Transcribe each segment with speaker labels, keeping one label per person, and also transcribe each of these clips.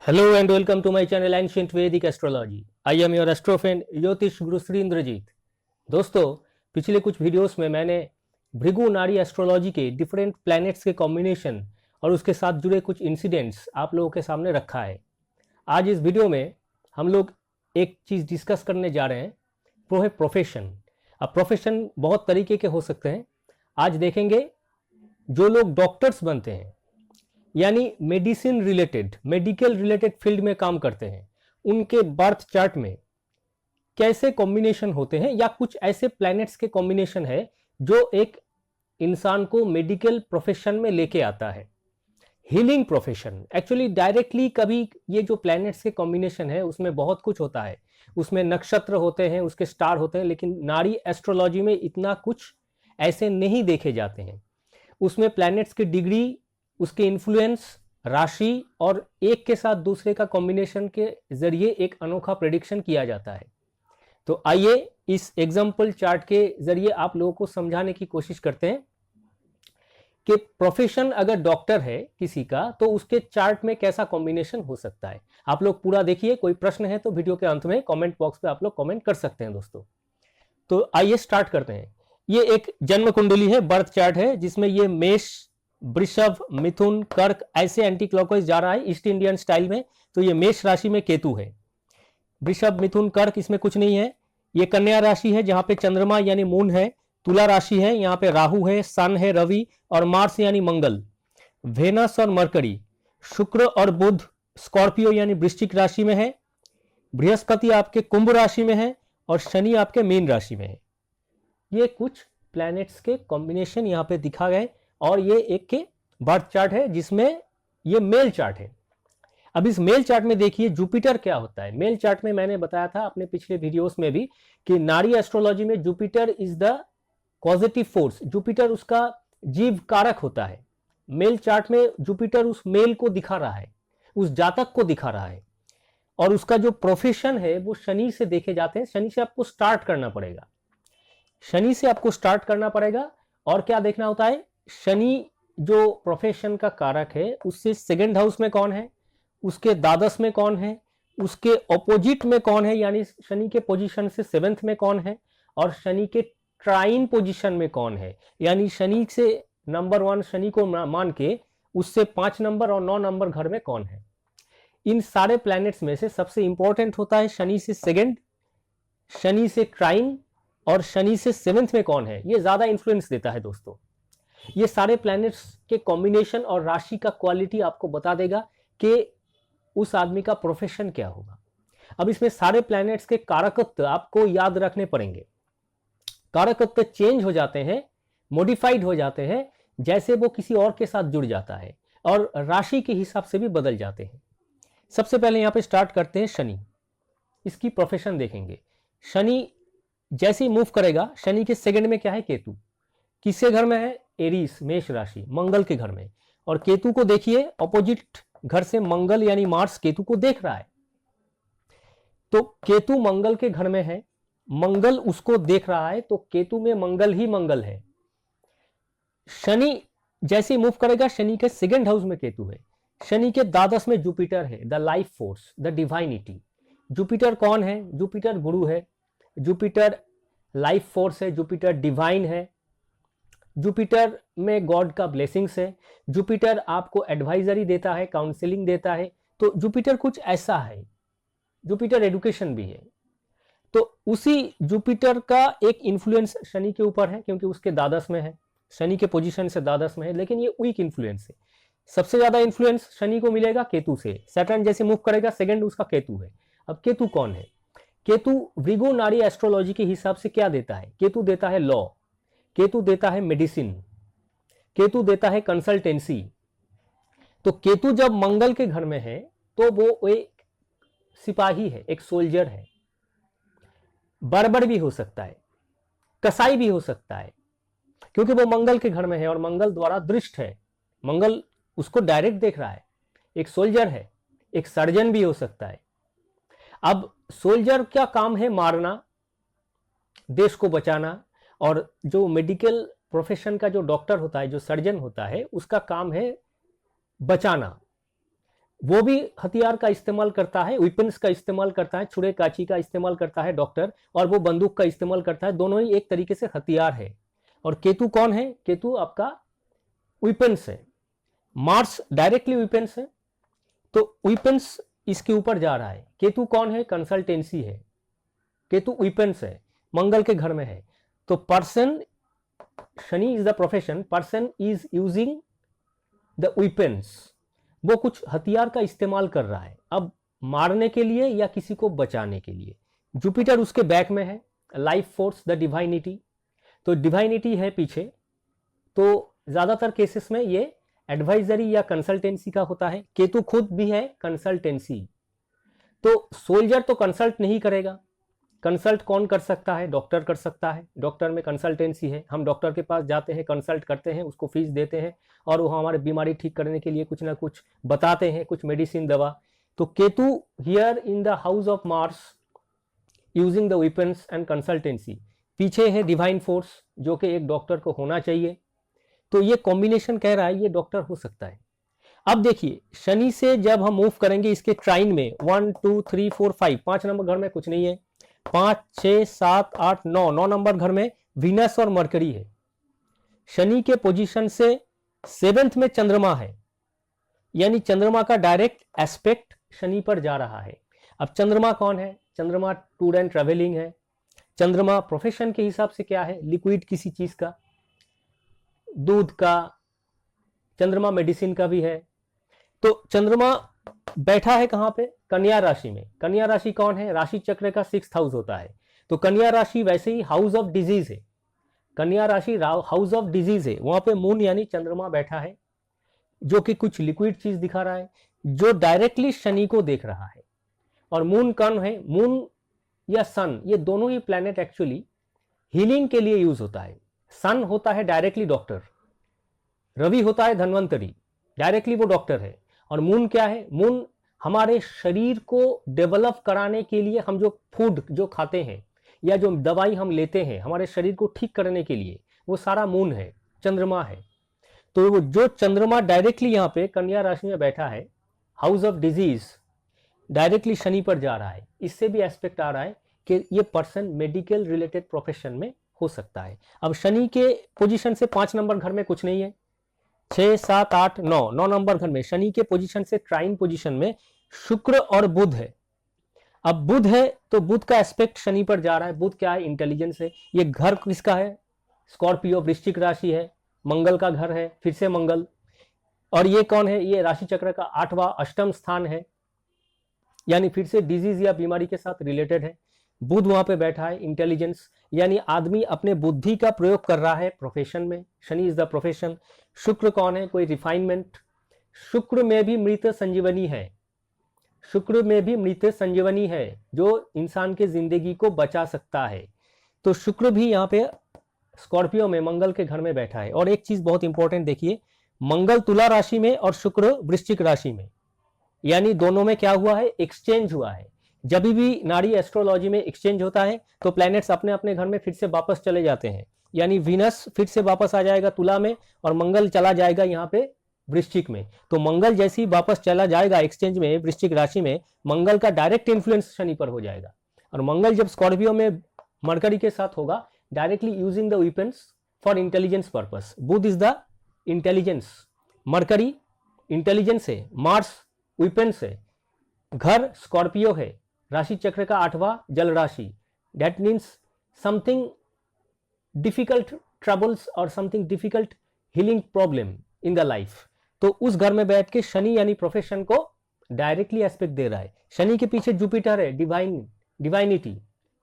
Speaker 1: Hello and welcome to my channel Ancient Vedic Astrology. I am your astro friend ज्योतिष गुरु श्री इंद्रजीत। दोस्तों, पिछले कुछ videos में मैंने भृगु नाड़ी एस्ट्रोलॉजी के डिफरेंट प्लैनेट्स के कॉम्बिनेशन और उसके साथ जुड़े कुछ इंसिडेंट्स आप लोगों के सामने रखा है। आज इस वीडियो में हम लोग एक चीज़ डिस्कस करने जा रहे हैं, वो है प्रोफेशन। अब प्रोफेशन बहुत तरीके के हो सकते हैं। आज देखेंगे जो लोग डॉक्टर्स बनते हैं यानी medicine related, medical related field में काम करते हैं, उनके बर्थ चार्ट में कैसे कॉम्बिनेशन होते हैं या कुछ ऐसे प्लैनेट्स के कॉम्बिनेशन है जो एक इंसान को मेडिकल प्रोफेशन में लेके आता है, हीलिंग प्रोफेशन। एक्चुअली डायरेक्टली कभी ये जो प्लैनेट्स के कॉम्बिनेशन है उसमें बहुत कुछ होता है, उसमें नक्षत्र होते हैं, उसके स्टार होते हैं, लेकिन नाड़ी एस्ट्रोलॉजी में इतना कुछ ऐसे नहीं देखे जाते हैं। उसमें प्लैनेट्स की डिग्री, उसके इन्फ्लुएंस, राशि और एक के साथ दूसरे का कॉम्बिनेशन के जरिए एक अनोखा प्रेडिक्शन किया जाता है। तो आइए इस एग्जाम्पल चार्ट के जरिए आप लोगों को समझाने की कोशिश करते हैं कि प्रोफेशन अगर डॉक्टर है किसी का तो उसके चार्ट में कैसा कॉम्बिनेशन हो सकता है। आप लोग पूरा देखिए, कोई प्रश्न है तो वीडियो के अंत में कमेंट बॉक्स पे आप लोग कमेंट कर सकते हैं दोस्तों। तो आइए स्टार्ट करते हैं। ये एक जन्म कुंडली है, बर्थ चार्ट है, जिसमें ये मेष, वृषभ, मिथुन, कर्क ऐसे एंटी क्लॉकवाइज जा रहा है ईस्ट इंडियन स्टाइल में। तो ये मेष राशि में केतु है, वृषभ, मिथुन, कर्क इसमें कुछ नहीं है। ये कन्या राशि है जहां पे चंद्रमा यानी मून है। तुला राशि है, यहाँ पे राहु है, सन है, रवि और मार्स यानी मंगल, वेनस और मरकरी, शुक्र और बुध स्कॉर्पियो यानी वृश्चिक राशि में है, बृहस्पति आपके कुंभ राशि में है और शनि आपके मीन राशि में है। ये कुछ प्लैनेट्स के कॉम्बिनेशन यहाँ पे दिखा गए और ये एक के बर्थ चार्ट है जिसमें ये मेल चार्ट है। अब इस मेल चार्ट में देखिए जुपिटर क्या होता है। मेल चार्ट में मैंने बताया था अपने पिछले वीडियोस में भी कि नाड़ी एस्ट्रोलॉजी में Jupiter is the positive force, Jupiter उसका जीव कारक होता है। मेल चार्ट में जुपिटर उस मेल को दिखा रहा है, उस जातक को दिखा रहा है और उसका जो प्रोफेशन है वो शनि से देखे जाते हैं। शनि से आपको स्टार्ट करना पड़ेगा, शनि से आपको स्टार्ट करना पड़ेगा। और क्या देखना होता है, शनि जो प्रोफेशन का कारक है उससे सेकंड हाउस में कौन है, उसके द्वादश में कौन है, उसके ऑपोजिट में कौन है यानी शनि के पोजीशन से सेवेंथ में कौन है और शनि के ट्राइन पोजीशन में कौन है यानी शनि से नंबर 1 शनि को मान के उससे 5 नंबर और 9 नंबर घर में कौन है। इन सारे प्लैनेट्स में से सबसे इंपॉर्टेंट होता है शनि से सेकंड, शनि से ट्राइन और शनि से सेवेंथ में कौन है। ये ज्यादा इंफ्लुएंस देता है दोस्तों। ये सारे प्लैनेट्स के कॉम्बिनेशन और राशि का क्वालिटी आपको बता देगा कि उस आदमी का प्रोफेशन क्या होगा। अब इसमें सारे प्लैनेट्स के कारकत्व आपको याद रखने पड़ेंगे। कारकत्व चेंज हो जाते हैं, मॉडिफाइड हो जाते हैं जैसे वो किसी और के साथ जुड़ जाता है और राशि के हिसाब से भी बदल जाते हैं। सबसे पहले यहां पे स्टार्ट करते हैं शनि, इसकी प्रोफेशन देखेंगे। शनि जैसे ही मूव करेगा, शनि के सेकंड में क्या है, केतु। किसके घर में है, एरीस, मेष राशि, मंगल के घर में। और केतु को देखिए ऑपोजिट घर से मंगल यानी मार्स केतु को देख रहा है। तो केतु मंगल के घर में है, मंगल उसको देख रहा है, तो केतु में मंगल ही मंगल है। शनि जैसे ही मूव करेगा, शनि के सेकंड हाउस में केतु है, शनि के द्वादश में जुपिटर है, the life force, the divinity. Jupiter कौन है, जुपिटर गुरु है, जुपिटर लाइफ फोर्स है, जुपिटर डिवाइन है, जुपिटर में गॉड का ब्लेसिंग्स है, जुपिटर आपको एडवाइजरी देता है, काउंसलिंग देता है। तो जुपिटर कुछ ऐसा है, जुपिटर एडुकेशन भी है। तो उसी जुपिटर का एक इन्फ्लुएंस शनि के ऊपर है क्योंकि उसके द्वादश में है, शनि के पोजीशन से द्वादश में है, लेकिन ये वीक इन्फ्लुएंस है। सबसे ज्यादा इन्फ्लुएंस शनि को मिलेगा केतु से। सैटर्न जैसे मूव करेगा, सेकंड उसका केतु है। अब केतु कौन है, केतु भृगु नाड़ी एस्ट्रोलॉजी के हिसाब से क्या देता है, केतु देता है लॉ, केतु देता है मेडिसिन, केतु देता है कंसल्टेंसी। तो केतु जब मंगल के घर में है तो वो एक सिपाही है, एक सोल्जर है, बर्बर भी हो सकता है, कसाई भी हो सकता है, क्योंकि वो मंगल के घर में है और मंगल द्वारा दृष्ट है, मंगल उसको डायरेक्ट देख रहा है। एक सोल्जर है, एक सर्जन भी हो सकता है। अब सोल्जर क्या काम है, मारना, देश को बचाना। और जो मेडिकल प्रोफेशन का जो डॉक्टर होता है, जो सर्जन होता है, उसका काम है बचाना। वो भी हथियार का इस्तेमाल करता है, वेपन्स का इस्तेमाल करता है, छुरे काची का इस्तेमाल करता है डॉक्टर, और वो बंदूक का इस्तेमाल करता है। दोनों ही एक तरीके से हथियार है। और केतु कौन है? केतु आपका वेपन्स है। मार्स डायरेक्टली वेपन्स है, तो वेपन्स इसके ऊपर जा रहा है। केतु कौन है? कंसल्टेंसी है। केतु वेपन्स है, मंगल के घर में है। तो person, Shani is the profession, person is using the weapons. वो कुछ हथियार का इस्तेमाल कर रहा है, अब मारने के लिए या किसी को बचाने के लिए। जुपिटर उसके बैक में है, लाइफ फोर्स, द डिवाइनिटी। तो डिवाइनिटी है पीछे। तो ज्यादातर केसेस में ये एडवाइजरी या कंसल्टेंसी का होता है। केतु खुद भी है कंसल्टेंसी। तो सोल्जर तो कंसल्ट नहीं करेगा। कंसल्ट कौन कर सकता है? डॉक्टर कर सकता है। डॉक्टर में कंसल्टेंसी है, हम डॉक्टर के पास जाते हैं, कंसल्ट करते हैं, उसको फीस देते हैं और वो हमारे बीमारी ठीक करने के लिए कुछ ना कुछ बताते हैं, कुछ मेडिसिन, दवा। तो Ketu here in the house of Mars using the weapons and consultancy. पीछे है डिवाइन फोर्स, जो कि एक डॉक्टर को होना चाहिए। तो ये कॉम्बिनेशन कह रहा है ये डॉक्टर हो सकता है। अब देखिए, शनि से जब हम मूव करेंगे इसके ट्राइन में, 1 2 3 4 5, 5 नंबर घर में कुछ नहीं है। 5 6 7 8 9, 9 नंबर घर में वीनस और मरकरी है। शनि के पोजीशन से 7th में चंद्रमा है, यानी चंद्रमा का डायरेक्ट एस्पेक्ट शनि पर जा रहा है। अब चंद्रमा कौन है? चंद्रमा टूर एंड ट्रेवलिंग है। चंद्रमा प्रोफेशन के हिसाब से क्या है? लिक्विड किसी चीज का, दूध का। चंद्रमा मेडिसिन का भी है। तो चंद्रमा बैठा है कहां पे? कन्या राशि में। कन्या राशि कौन है? राशि चक्र का 6th हाउस होता है। तो कन्या राशि वैसे ही हाउस ऑफ डिजीज है। कन्या राशि हाउस ऑफ डिजीज है। वहां पे मून यानी चंद्रमा बैठा है, जो कि कुछ लिक्विड चीज दिखा रहा है, जो डायरेक्टली शनि को देख रहा है। और मून कौन है? मून या सन, ये दोनों ही प्लैनेट एक्चुअली हीलिंग के लिए यूज होता है। सन होता है डायरेक्टली डॉक्टर, रवि होता है धन्वंतरी, डायरेक्टली वो डॉक्टर है। और मून क्या है? मून हमारे शरीर को डेवलप कराने के लिए, हम जो फूड जो खाते हैं या जो दवाई हम लेते हैं हमारे शरीर को ठीक करने के लिए, वो सारा मून है, चंद्रमा है। तो वो जो चंद्रमा डायरेक्टली यहाँ पे कन्या राशि में बैठा है, house of disease, directly Shani पर जा रहा है। इससे भी एस्पेक्ट आ रहा है कि ये पर्सन मेडिकल रिलेटेड प्रोफेशन में हो सकता है। अब शनि के पोजीशन से 5 नंबर घर में कुछ नहीं है। 6 7 8 9, 9 नंबर घर में शनि के पोजीशन से ट्राइन पोजीशन में शुक्र और बुध है। अब बुध है तो बुध का एस्पेक्ट शनि पर जा रहा है। बुध क्या है? इंटेलिजेंस है। ये घर किसका है? स्कॉर्पियो, वृश्चिक राशि है, मंगल का घर है, फिर से मंगल। और ये कौन है? ये राशि चक्र का 8वां अष्टम स्थान है, यानी फिर से डिजीज या बीमारी के साथ रिलेटेड है। बुध वहां पे बैठा है, इंटेलिजेंस, यानी आदमी अपने बुद्धि का प्रयोग कर रहा है प्रोफेशन में। Shani is the profession. शुक्र कौन है? कोई रिफाइनमेंट। शुक्र में भी मृत संजीवनी है। शुक्र में भी मृत संजीवनी है, जो इंसान के जिंदगी को बचा सकता है। तो शुक्र भी यहाँ पे स्कॉर्पियो में मंगल के घर में बैठा है। और एक चीज बहुत इंपॉर्टेंट देखिए, मंगल तुला राशि में और शुक्र वृश्चिक राशि में, यानी दोनों में क्या हुआ है? एक्सचेंज हुआ है। जब भी नाड़ी एस्ट्रोलॉजी में एक्सचेंज होता है तो प्लैनेट्स अपने अपने घर में फिर से वापस चले जाते हैं। यानी वीनस फिर से वापस आ जाएगा तुला में और मंगल चला जाएगा यहाँ पे वृश्चिक में। तो मंगल जैसे ही वापस चला जाएगा एक्सचेंज में वृश्चिक राशि में, मंगल का डायरेक्ट इन्फ्लुएंस शनि पर हो जाएगा। और मंगल जब स्कॉर्पियो में मरकरी के साथ होगा, directly using the weapons for intelligence purpose. Budh is the intelligence, Mercury intelligence है, मार्स वेपन्स है, घर स्कॉर्पियो है, राशि चक्र का 8वां जल राशि। That means something difficult troubles और something difficult healing problem in the life. तो उस घर में बैठ के शनि यानी प्रोफेशन को डायरेक्टली एस्पेक्ट दे रहा है। शनि के पीछे जुपिटर है, डिवाइनिटी,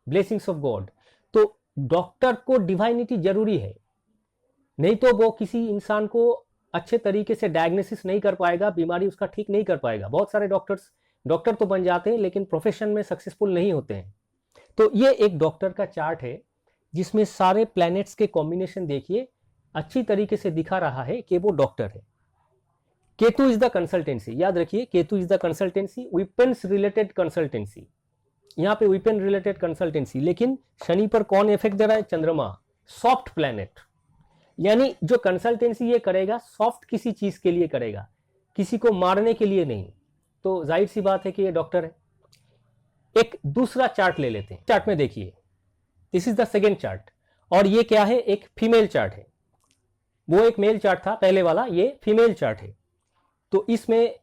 Speaker 1: ब्लेसिंग्स ऑफ गॉड। तो डॉक्टर को डिवाइनिटी जरूरी है, नहीं तो वो किसी इंसान को अच्छे तरीके से डायग्नोसिस नहीं कर पाएगा, बीमारी उसका ठीक नहीं कर पाएगा। बहुत सारे डॉक्टर तो बन जाते हैं लेकिन प्रोफेशन में सक्सेसफुल नहीं होते हैं। तो ये एक डॉक्टर का चार्ट है जिसमें सारे प्लैनेट्स के कॉम्बिनेशन देखिए, अच्छी तरीके से दिखा रहा है कि वो डॉक्टर है। केतु इज द कंसल्टेंसी, याद रखिए Ketu is the consultancy, weapons related consultancy. यहाँ पे वेपन रिलेटेड कंसल्टेंसी, लेकिन शनि पर कौन इफेक्ट दे रहा है? चंद्रमा, सॉफ्ट प्लैनेट। यानी जो कंसल्टेंसी ये करेगा सॉफ्ट किसी चीज के लिए करेगा, किसी को मारने के लिए नहीं। तो जाहिर सी बात है कि ये डॉक्टर है। एक दूसरा चार्ट ले लेते हैं। चार्ट में देखिए, this is the second chart, और ये क्या है, एक फीमेल चार्ट है। वो एक मेल चार्ट था पहले वाला, ये फीमेल चार्ट है। तो इसमें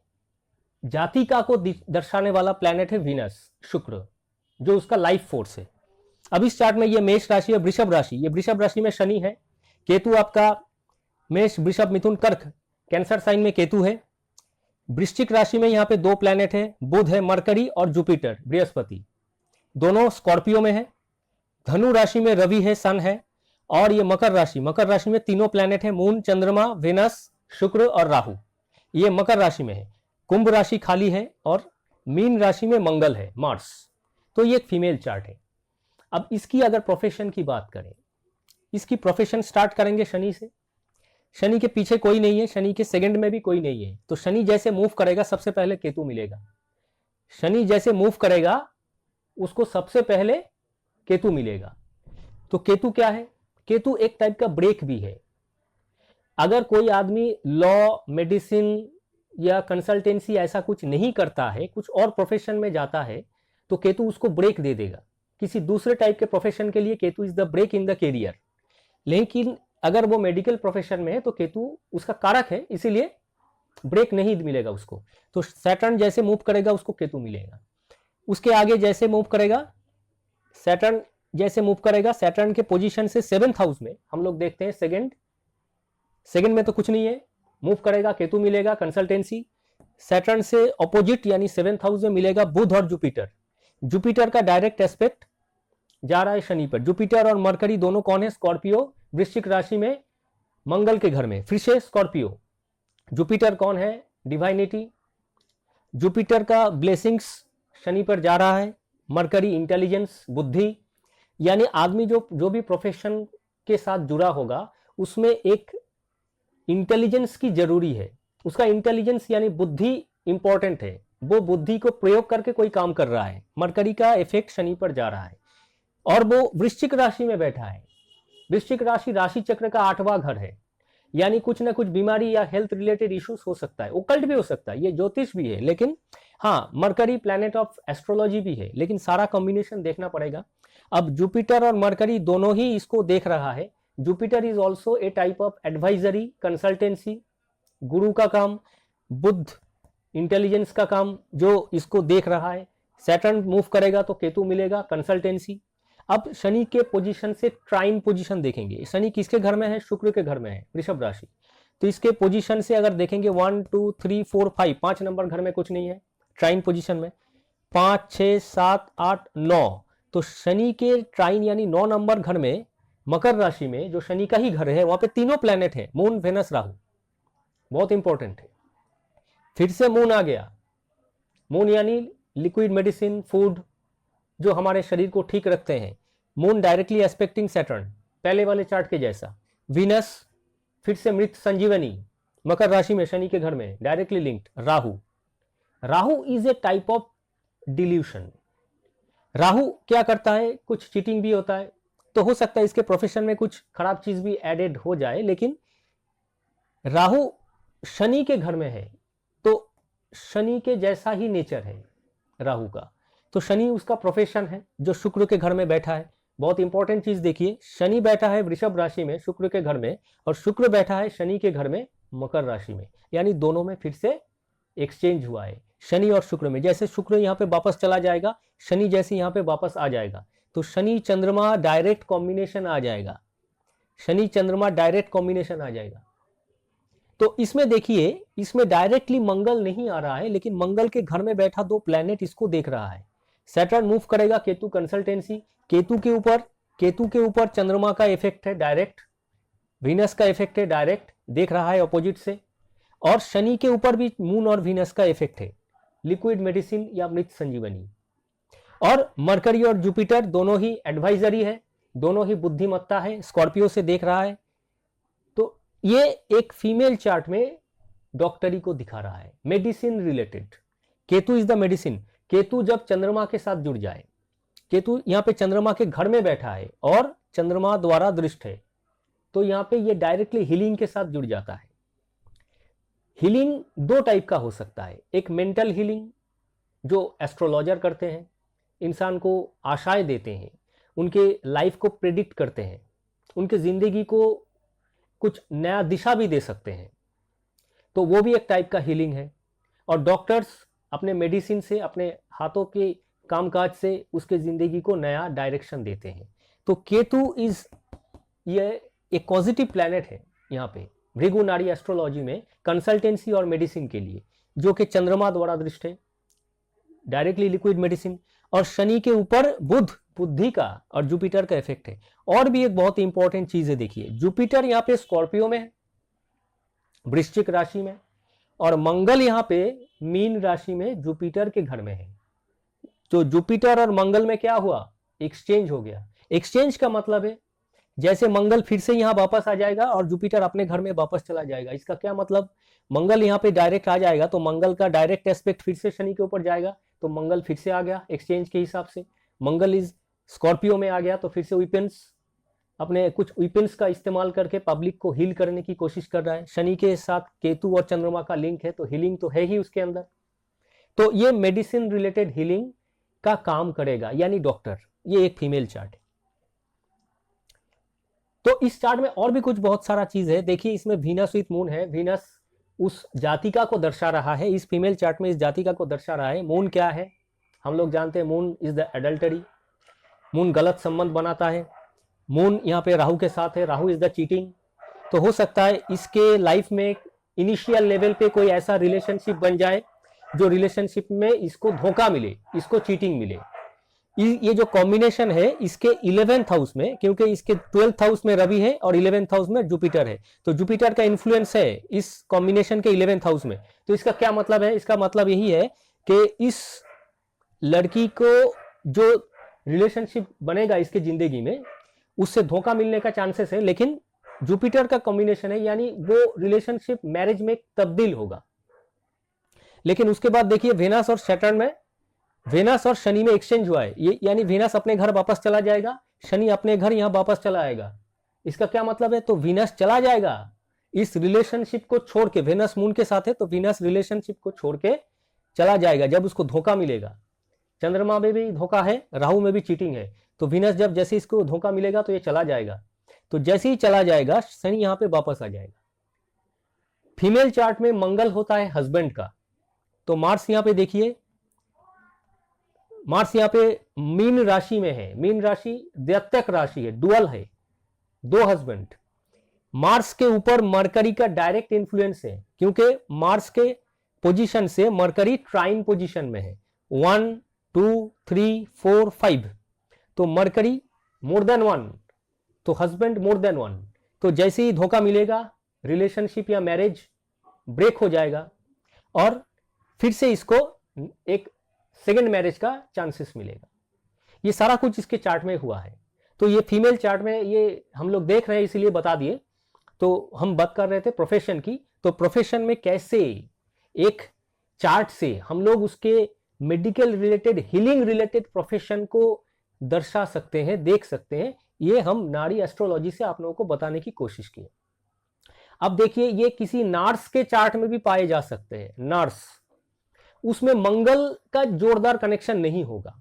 Speaker 1: जातिका को दर्शाने वाला प्लैनेट है वीनस, शुक्र, जो उसका लाइफ फोर्स है। अब इस चार्ट में ये मेष राशि है, वृषभ राशि, ये वृषभ राशि में शनि है, केतु आपका मेष, वृषभ, मिथुन, कर्क, कैंसर साइन में केतु है। वृश्चिक राशि में यहाँ पे दो प्लैनेट है, बुध है, मरकरी, और जुपिटर, बृहस्पति, दोनों स्कॉर्पियो में है। धनु राशि में रवि है, सन है। और ये मकर राशि, मकर राशि में तीनों प्लैनेट है, मून, चंद्रमा, वेनस, शुक्र और राहु, ये मकर राशि में है। कुंभ राशि खाली है, और मीन राशि में मंगल है, मार्स। तो ये एक फीमेल चार्ट है। अब इसकी अगर प्रोफेशन की बात करें, इसकी प्रोफेशन स्टार्ट करेंगे शनि से। शनि के पीछे कोई नहीं है, शनि के सेकंड में भी कोई नहीं है। तो शनि जैसे मूव करेगा सबसे पहले केतु मिलेगा। शनि जैसे मूव करेगा उसको सबसे पहले केतु मिलेगा। तो केतु क्या है, केतु एक टाइप का ब्रेक भी है। अगर कोई आदमी लॉ, मेडिसिन या कंसल्टेंसी ऐसा कुछ नहीं करता है, कुछ और प्रोफेशन में जाता है, तो केतु उसको ब्रेक दे देगा। किसी दूसरे टाइप के प्रोफेशन के लिए Ketu is the break in the career. लेकिन अगर वो मेडिकल प्रोफेशन में है तो केतु उसका कारक है, इसीलिए ब्रेक नहीं मिलेगा उसको। तो सैटर्न जैसे मूव करेगा उसको केतु मिलेगा। उसके आगे जैसे मूव करेगा, सैटर्न जैसे मूव करेगा, सैटर्न के पोजीशन से 7th हाउस में हम लोग देखते हैं, सेकंड में तो कुछ नहीं है, मूव करेगा केतु मिलेगा, कंसल्टेंसी। सैटर्न से ऑपोजिट यानी 7th हाउस में मिलेगा बुध और जुपिटर। जुपिटर का डायरेक्ट एस्पेक्ट जा रहा है शनि पर। जुपिटर और मरकरी दोनों कौन है, स्कॉर्पियो, वृश्चिक राशि में, मंगल के घर में, फिर से स्कॉर्पियो। जुपिटर कौन है, डिवाइनिटी। जुपिटर का ब्लेसिंग्स शनि पर जा रहा है। मरकरी इंटेलिजेंस, बुद्धि, यानी आदमी जो भी प्रोफेशन के साथ जुड़ा होगा उसमें एक इंटेलिजेंस की जरूरी है। उसका इंटेलिजेंस यानी बुद्धि इंपॉर्टेंट है, वो बुद्धि को प्रयोग करके कोई काम कर रहा है। मरकरी का इफेक्ट शनि पर जा रहा है और वो वृश्चिक राशि में बैठा है। वृश्चिक राशि राशि चक्र का 8वां घर है, यानी कुछ ना कुछ बीमारी या हेल्थ रिलेटेड इश्यूज हो सकता है। ओकल्ट भी हो सकता है, ये ज्योतिष भी है, लेकिन हाँ, मरकरी प्लैनेट ऑफ एस्ट्रोलॉजी भी है, लेकिन सारा कॉम्बिनेशन देखना पड़ेगा। अब जुपिटर और मरकरी दोनों ही इसको देख रहा है। Jupiter is also a type of advisory, consultancy, गुरु का काम, बुध इंटेलिजेंस का काम जो इसको देख रहा है। सैटर्न मूव करेगा तो केतु मिलेगा, कंसल्टेंसी। अब शनि के पोजीशन से ट्राइन पोजीशन देखेंगे। शनि किसके घर में है, शुक्र के घर में है, वृषभ राशि। तो इसके पोजीशन से अगर देखेंगे 1 2 3 4 5, 5 नंबर घर में कुछ नहीं है ट्राइन पोजीशन में, 5 6 7 8 9। तो शनि के ट्राइन यानी 9 नंबर घर में, मकर राशि में, जो शनि का ही घर है, वहां पे तीनों प्लैनेट है, मून, वेनस, राहु, बहुत इंपॉर्टेंट है। फिर से मून आ गया। मून यानी लिक्विड मेडिसिन, फूड, जो हमारे शरीर को ठीक रखते हैं। मून डायरेक्टली एस्पेक्टिंग सैटर्न, पहले वाले चार्ट के जैसा। वीनस फिर से मृत संजीवनी, मकर राशि में, शनि के घर में, directly linked. Rahu, Rahu is a type of delusion. Rahu क्या करता है, कुछ चीटिंग भी होता है, तो हो सकता है इसके प्रोफेशन में कुछ खराब चीज भी एडेड हो जाए, लेकिन राहु शनि के घर में है तो शनि के जैसा ही नेचर है राहु का। तो शनि उसका प्रोफेशन है जो शुक्र के घर में बैठा है। बहुत इंपॉर्टेंट चीज देखिए, शनि बैठा है वृषभ राशि में शुक्र के घर में, और शुक्र बैठा है शनि के घर में मकर राशि में, यानी दोनों में फिर से एक्सचेंज हुआ है शनि और शुक्र में। जैसे शुक्र यहाँ पे वापस चला जाएगा, शनि जैसे यहाँ पे वापस आ जाएगा, तो शनि चंद्रमा डायरेक्ट कॉम्बिनेशन आ जाएगा। शनि चंद्रमा डायरेक्ट कॉम्बिनेशन आ जाएगा। तो इसमें देखिए, इसमें डायरेक्टली मंगल नहीं आ रहा है, लेकिन मंगल के घर में बैठा दो प्लैनेट इसको देख रहा है। सैटर्न मूव करेगा, केतु कंसल्टेंसी, केतु के ऊपर चंद्रमा का इफेक्ट है डायरेक्ट, वीनस का इफेक्ट है डायरेक्ट, देख रहा है ऑपोजिट से, और शनि के ऊपर भी मून और वीनस का इफेक्ट है, लिक्विड मेडिसिन या मृत संजीवनी। और मरकरी और जुपिटर दोनों ही एडवाइजरी है, दोनों ही बुद्धिमत्ता है, स्कॉर्पियो से देख रहा है। तो ये एक फीमेल चार्ट में डॉक्टरी को दिखा रहा है, medicine related. Ketu is the medicine. Ketu जब चंद्रमा के साथ जुड़ जाए, केतु यहां पे चंद्रमा के घर में बैठा है और चंद्रमा द्वारा दृष्ट है, तो यहां पे ये डायरेक्टली हीलिंग के साथ जुड़ जाता है। हीलिंग दो टाइप का हो सकता है, एक मेंटल हीलिंग जो एस्ट्रोलॉजर करते हैं, इंसान को आशाएं देते हैं, उनके लाइफ को प्रेडिक्ट करते हैं, उनके ज़िंदगी को कुछ नया दिशा भी दे सकते हैं, तो वो भी एक टाइप का हीलिंग है। और डॉक्टर्स अपने मेडिसिन से, अपने हाथों के कामकाज से उसके ज़िंदगी को नया डायरेक्शन देते हैं। तो केतु ये एक पॉजिटिव प्लैनेट है यहाँ पे भृगु नाड़ी एस्ट्रोलॉजी में कंसल्टेंसी और मेडिसिन के लिए, जो कि चंद्रमा द्वारा दृष्ट है, डायरेक्टली लिक्विड मेडिसिन। और शनि के ऊपर बुध, बुद्धि का और जुपिटर का इफेक्ट है। और भी एक बहुत इंपॉर्टेंट चीज है, देखिए जुपिटर यहाँ पे स्कॉर्पियो में है, वृश्चिक राशि में, और मंगल यहाँ पे मीन राशि में जुपिटर के घर में है। तो जुपिटर और मंगल में क्या हुआ, एक्सचेंज हो गया। एक्सचेंज का मतलब है जैसे मंगल फिर से यहाँ वापस आ जाएगा और जुपिटर अपने घर में वापस चला जाएगा। इसका क्या मतलब, मंगल यहाँ पे डायरेक्ट आ जाएगा तो मंगल का डायरेक्ट एस्पेक्ट फिर से शनि के ऊपर जाएगा, तो मंगल फिर से आ गया एक्सचेंज के हिसाब से। मंगल इज स्कॉर्पियो में आ गया तो फिर से वीपेंस, अपने कुछ वीपेंस का इस्तेमाल करके पब्लिक को हील करने की कोशिश कर रहा है। शनि के साथ केतु और चंद्रमा का लिंक है तो हीलिंग तो है ही उसके अंदर। तो ये मेडिसिन रिलेटेड हीलिंग का काम करेगा, यानी डॉक्टर। ये एक फीमेल चार्ट है। तो इस चार्ट में और भी कुछ बहुत सारा चीज है। देखिए इसमें वीनस विथ मून है, वीनस उस जातिका को दर्शा रहा है, इस फीमेल चार्ट में इस जातिका को दर्शा रहा है। मून क्या है, हम लोग जानते हैं moon is the adultery, moon गलत संबंध बनाता है। मून यहाँ पे राहु के साथ है, राहु इज द चीटिंग। तो हो सकता है इसके लाइफ में इनिशियल लेवल पे कोई ऐसा रिलेशनशिप बन जाए जो रिलेशनशिप में इसको धोखा मिले, इसको चीटिंग मिले। ये जो कॉम्बिनेशन है इसके 11th हाउस में, क्योंकि इसके 12th हाउस में रवि है और 11th हाउस में जुपिटर है, तो जुपिटर का इन्फ्लुएंस है इस कॉम्बिनेशन के 11th हाउस में। तो इसका क्या मतलब है, इसका मतलब यही है कि इस लड़की को जो रिलेशनशिप बनेगा इसके जिंदगी में उससे धोखा मिलने का चांसेस है, लेकिन जुपिटर का कॉम्बिनेशन है यानी वो रिलेशनशिप मैरिज में तब्दील होगा। लेकिन उसके बाद देखिए वेनस और सैटर्न में, वेनस और शनि में एक्सचेंज हुआ है, ये यानी वेनस अपने घर वापस चला जाएगा, शनि अपने घर यहां वापस चला आएगा। इसका क्या मतलब है, तो वीनस चला जाएगा इस रिलेशनशिप को छोड़ के, वेनस मून के साथ है तो वीनस रिलेशनशिप को छोड़ के चला जाएगा जब उसको धोखा मिलेगा। चंद्रमा में भी धोखा है, राहु में भी चीटिंग है, तो वीनस जब जैसे इसको धोखा मिलेगा तो ये चला जाएगा। तो जैसे ही चला जाएगा शनि यहां पे वापस आ जाएगा। फीमेल चार्ट में मंगल होता है हस्बैंड का, तो मार्स यहां पे देखिए, मार्स यहां पे मीन राशि में है। मीन राशि द्व्यत्यक राशि है, डुअल है, दो हस्बैंड। मार्स के ऊपर मरकरी का डायरेक्ट इंफ्लुएंस है, क्योंकि मार्स के पोजीशन से मरकरी ट्राइन पोजीशन में है, 1 2 3 4 5, तो मरकरी मोर देन 1, तो हस्बैंड मोर देन 1। तो जैसे ही धोखा मिलेगा रिलेशनशिप या मैरिज ब्रेक हो जाएगा और फिर से इसको एक सेकेंड मैरिज का चांसेस मिलेगा। ये सारा कुछ इसके चार्ट में हुआ है। तो ये फीमेल चार्ट में ये हम लोग देख रहे हैं इसलिए बता दिए। तो हम बात कर रहे थे प्रोफेशन की, तो प्रोफेशन में कैसे एक चार्ट से हम लोग उसके medical related, healing related profession को दर्शा सकते हैं, देख सकते हैं, ये हम नाड़ी एस्ट्रोलॉजी से आप लोगों को बताने की कोशिश की। अब देखिए ये किसी नर्स के चार्ट में भी पाए जा सकते हैं। नर्स, उसमें मंगल का जोरदार कनेक्शन नहीं होगा,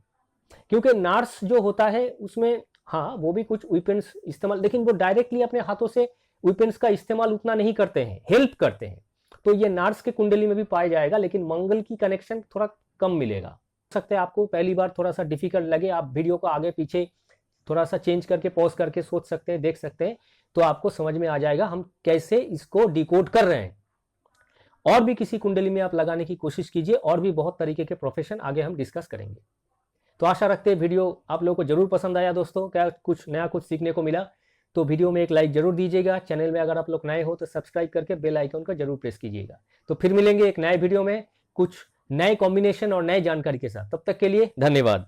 Speaker 1: क्योंकि नर्स जो होता है उसमें हाँ वो भी कुछ वेपन्स इस्तेमाल, लेकिन वो डायरेक्टली अपने हाथों से वेपन्स का इस्तेमाल उतना नहीं करते हैं, हेल्प करते हैं। तो ये नर्स के कुंडली में भी पाया जाएगा, लेकिन मंगल की कनेक्शन थोड़ा कम मिलेगा। हो सकता है आपको पहली बार थोड़ा सा डिफिकल्ट लगे, आप वीडियो को आगे पीछे थोड़ा सा चेंज करके पॉज करके सोच सकते हैं, देख सकते हैं, तो आपको समझ में आ जाएगा हम कैसे इसको डिकोड कर रहे हैं। और भी किसी कुंडली में आप लगाने की कोशिश कीजिए, और भी बहुत तरीके के प्रोफेशन आगे हम डिस्कस करेंगे। तो आशा रखते हैं वीडियो आप लोगों को जरूर पसंद आया दोस्तों, क्या कुछ नया कुछ सीखने को मिला। तो वीडियो में एक लाइक जरूर दीजिएगा, चैनल में अगर आप लोग नए हो तो सब्सक्राइब करके बेल आइकन का जरूर प्रेस कीजिएगा। तो फिर मिलेंगे एक नए वीडियो में कुछ नए कॉम्बिनेशन और नए जानकारी के साथ, तब तक के लिए धन्यवाद।